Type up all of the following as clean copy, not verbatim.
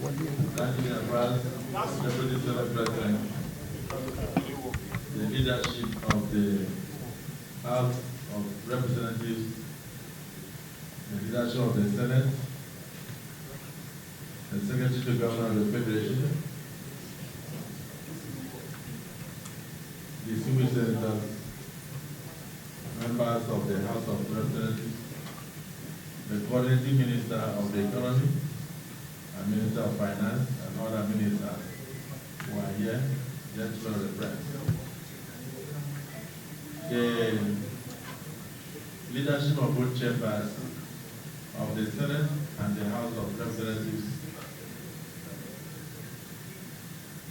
Thank you in advance, Deputy Senate President, the leadership of the House of Representatives, the leadership of the Senate, the Secretary to Governor of the Federation, distinguished senators, members of the House of Representatives, the Coordinating Minister of the Economy, and Minister of Finance, and other ministers who are here, gentlemen of the press. The leadership of both chambers of the Senate and the House of Representatives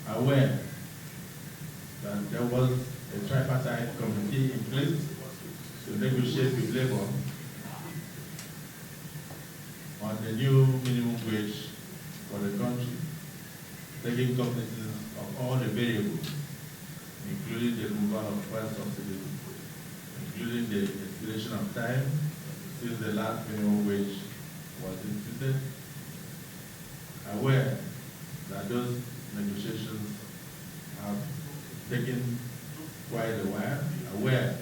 are aware that there was a tripartite committee in place to negotiate with Labour on the new minimum wage for the country, taking cognizance of all the variables, including the removal of fuel subsidies, including the expiration of time since the last minimum wage was instituted, aware that those negotiations have taken quite a while, aware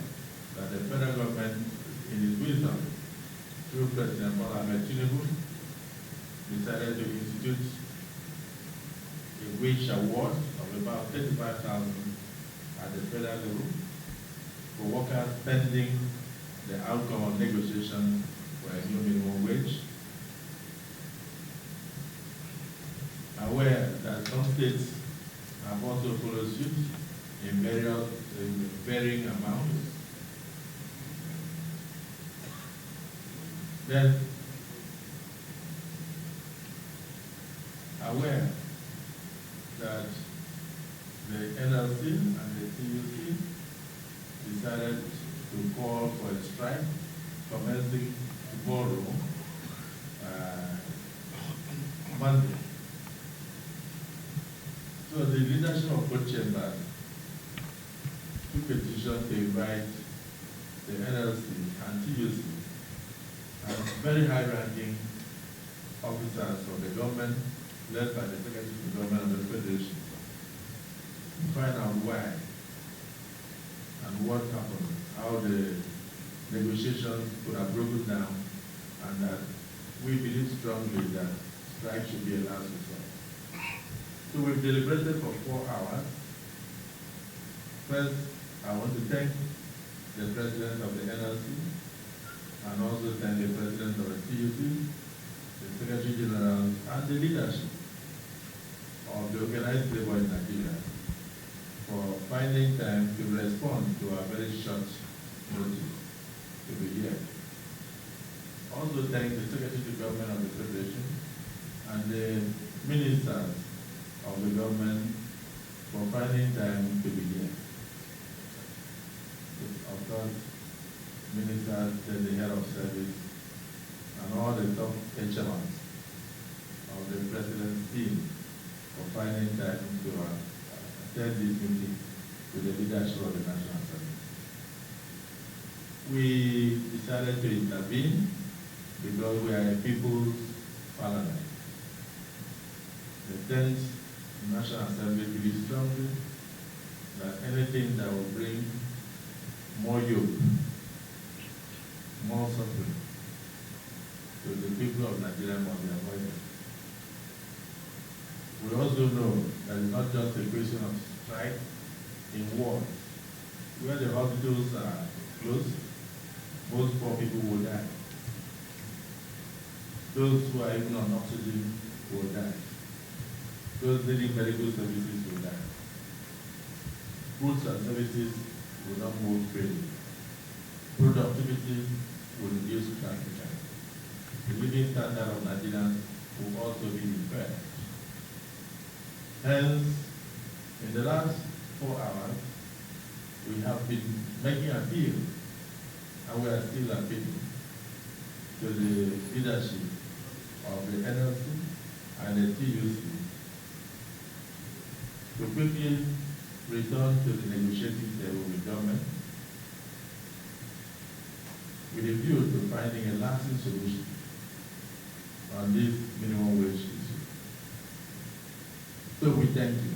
that the federal government, in its wisdom, through President Bola Ahmed Tinubu, decided to institute a wage award of about $35,000 at the federal level for workers pending the outcome of negotiations for a new minimum wage. Aware that some states have also followed suit in varying amounts. Then, aware that the NLC and the TUC decided to call for a strike commencing tomorrow, Monday. So the leadership of both chambers took a decision to invite the NLC and TUC and very high-ranking officers of the government, led by the Secretary to Government of the Federation, to find out why and what happened, how the negotiations could have broken down, and that we believe strongly that strike should be a last resort. So we've deliberated for 4 hours. First, I want to thank the President of the NLC, and also thank the President of the TUC, the Secretary General, and the leadership of the organized labor in Nigeria for finding time to respond to our very short notice to be here. Also thank the Secretary to Government of the Federation and the ministers of the government for finding time to be here. Of course, ministers, then the head of service, and all the top HMOs of the President's team for finding time to attend this meeting with the leadership of the National Assembly. We decided to intervene because we are a people's parliament. The 10th National Assembly believes strongly that anything that will bring more yoke, more suffering to the people of Nigeria must be avoided. We also know that it's not just a question of strike in wards. Where the hospitals are closed, most poor people will die. Those who are even on oxygen will die. Those needing medical services will die. Goods and services will not move freely. Productivity will reduce drastically. The living standard of Nigerians will also be impaired. Hence, in the last 4 hours, we have been making appeal, and we are still appealing to the leadership of the NLC and the TUC to quickly return to the negotiating table with government with a view to finding a lasting solution on this minimum wage issue. So we thank you.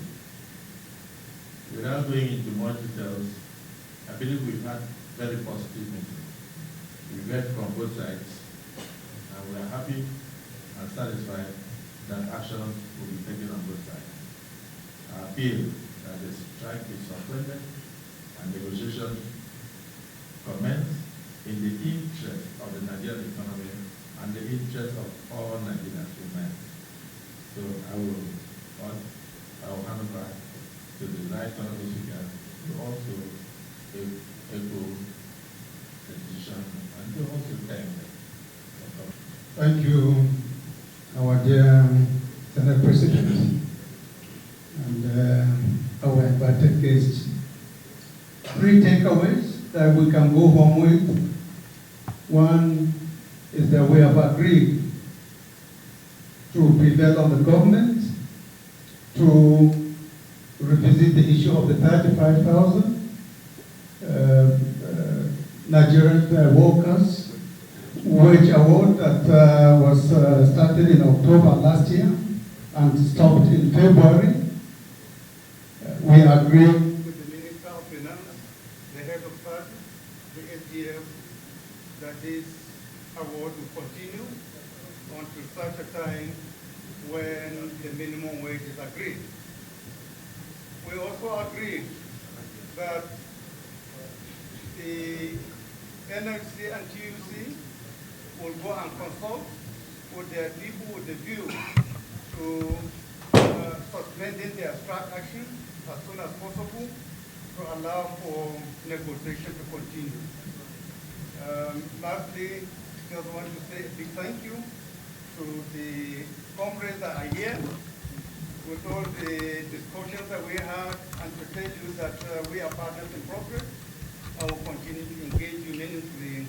Without going into more details, I believe we've had very positive meetings. We read from both sides, and we are happy and satisfied that action will be taken on both sides. I appeal that the strike is suspended and negotiations commence in the interest of the Nigerian economy and the interest of all Nigerians unite. So I will hand over to the right honorable speaker to also echo the decision and to also thank them. Thank you, our dear Senate President and our invited guests. 3 takeaways that we can go home with. One is that we have agreed to prevail on the government to revisit the issue of the 35,000 Nigerian workers wage award that was started in October last year and stopped in February. We agree with the Minister of Finance, the head of state, the SDF, that this award will continue until such a time when the minimum wage is agreed. We also agreed that the NLC and TUC will go and consult with their people with the view to suspending their strike action as soon as possible to allow for negotiation to continue. Lastly, just want to say a big thank you to the comrades that are here with all the discussions that we had, and to tell you that we are partners in progress. I will continue to engage you meaningfully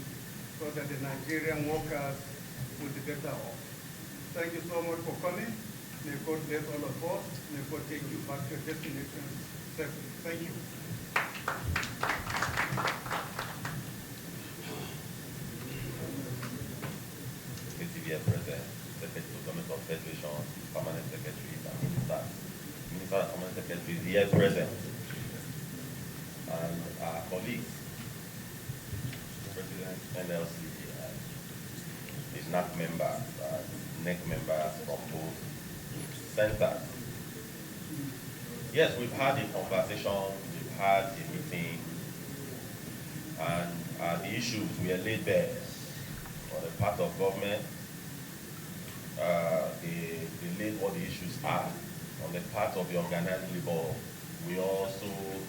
so that the Nigerian workers will be better off. Thank you so much for coming. May God bless all of us. May God take you back to your destination safely. Thank you. Dear President, Secretary to Government of Federation, Permanent Secretary, and Minister and Permanent Secretary, here present, and our colleagues, President NLC, his NAC members, NEC members from both centers. Yes, we've had a conversation, we've had a meeting, and the issues were laid bare on the part of government. They laid what the issues are. On the part of the organized labor, we also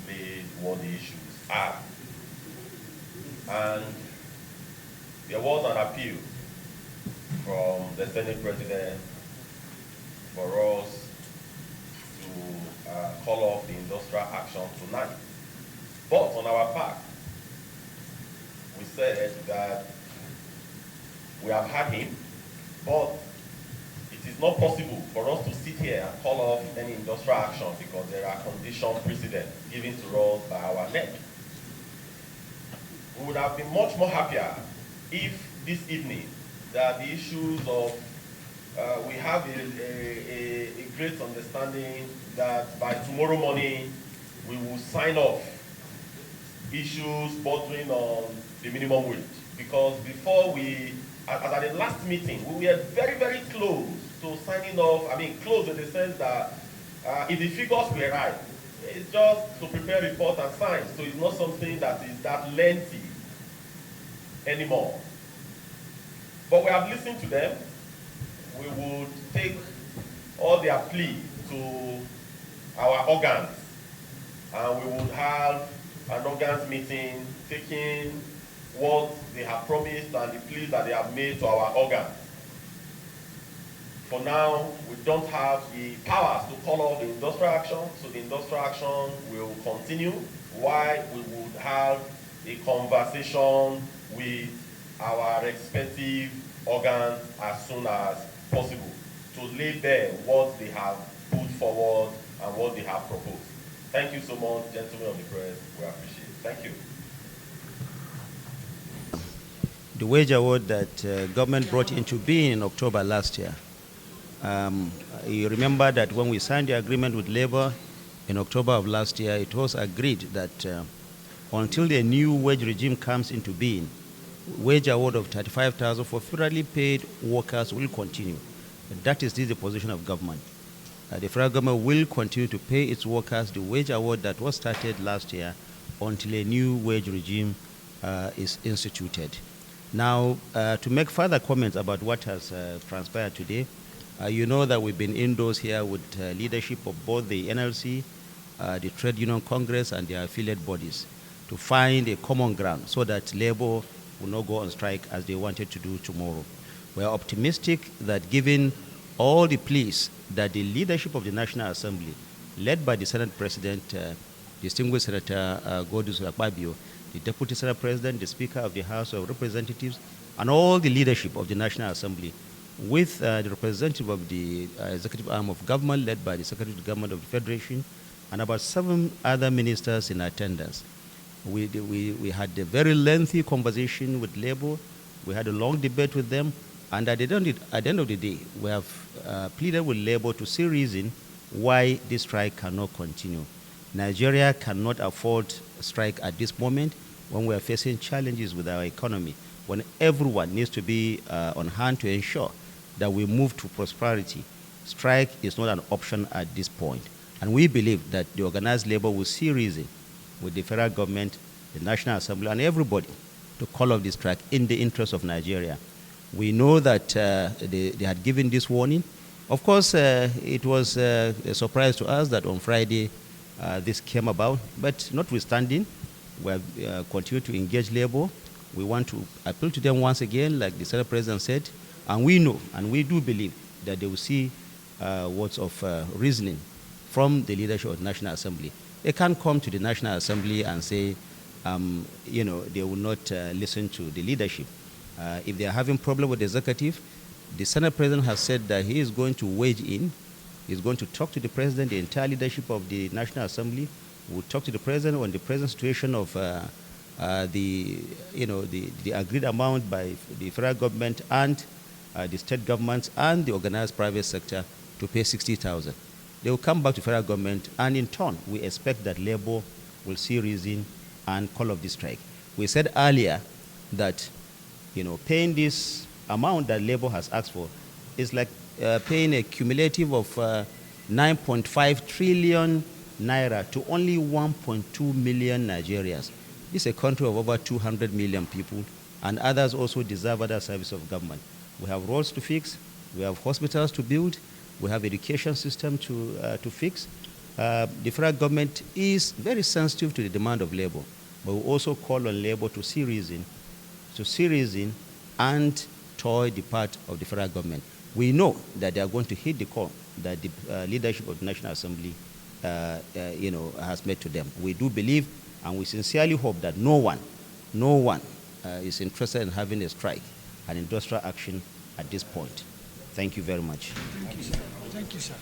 laid what the issues are. And there was an appeal from the Senate President for us to call off the industrial action tonight. But on our part, we said that we have had him, but it is not possible for us to sit here and call off any industrial action because there are condition precedents given to us by our NEC. We would have been much more happier if this evening that the issues of we have a great understanding that by tomorrow morning we will sign off issues bordering on the minimum wage, because before we, as at the last meeting, we were very, very close to signing off. I mean, close in the sense that if the figures were right, it's just to prepare report and sign. So it's not something that is that lengthy anymore. But we have listened to them. We would take all their plea to our organs, and we would have an organs meeting taking what they have promised and the pleas that they have made to our organs. For now, we don't have the powers to call off the industrial action, so the industrial action will continue while we would have a conversation with our respective organs as soon as possible to lay bare what they have put forward and what they have proposed. Thank you so much, gentlemen of the press. We appreciate it. Thank you. The wage award that government brought into being in October last year You remember that when we signed the agreement with Labour in October of last year, it was agreed that until the new wage regime comes into being, wage award of 35,000 for federally paid workers will continue. That is the position of government. The federal government will continue to pay its workers the wage award that was started last year until a new wage regime is instituted. Now, to make further comments about what has transpired today, you know that we've been indoors here with leadership of both the NLC, the Trade Union Congress, and their affiliate bodies to find a common ground so that labor will not go on strike as they wanted to do tomorrow. We are optimistic that given all the pleas that the leadership of the National Assembly, led by the Senate President, distinguished Senator Akpabio, the Deputy Senate President, the Speaker of the House of Representatives, and all the leadership of the National Assembly, with the representative of the executive arm of government, led by the Secretary of Government of the Federation, and about 7 other ministers in attendance. We had a very lengthy conversation with Labour. We had a long debate with them. And at the end of the day, we have pleaded with Labour to see reason why this strike cannot continue. Nigeria cannot afford a strike at this moment when we are facing challenges with our economy, when everyone needs to be on hand to ensure that we move to prosperity. Strike is not an option at this point. And we believe that the organized labor will see reason with the federal government, the National Assembly, and everybody to call off this strike in the interest of Nigeria. We know that they had given this warning. Of course, it was a surprise to us that on Friday this came about, but notwithstanding, we have continued to engage labor. We want to appeal to them once again, like the Senate President said, and we know and we do believe that they will see words of reasoning from the leadership of the National Assembly. They can't come to the National Assembly and say, they will not listen to the leadership. If they are having problem with the executive, the Senate President has said that he is going to wage in. He's going to talk to the President, the entire leadership of the National Assembly. We'll talk to the President on the present situation of the agreed amount by the federal government and the state governments and the organized private sector to pay 60,000. They will come back to federal government, and in turn, we expect that labor will see reason and call off the strike. We said earlier that paying this amount that labor has asked for is like paying a cumulative of 9.5 trillion naira to only 1.2 million Nigerians. This is a country of over 200 million people, and others also deserve other services of government. We have roads to fix, we have hospitals to build, we have education system to fix. The federal government is very sensitive to the demand of labor, but we also call on labor to see reason and toy the part of the federal government. We know that they are going to hit the call that the leadership of the National Assembly has made to them. We do believe and we sincerely hope that no one is interested in having a strike and industrial action at this point. Thank you very much. Thank you, sir. Thank you, sir.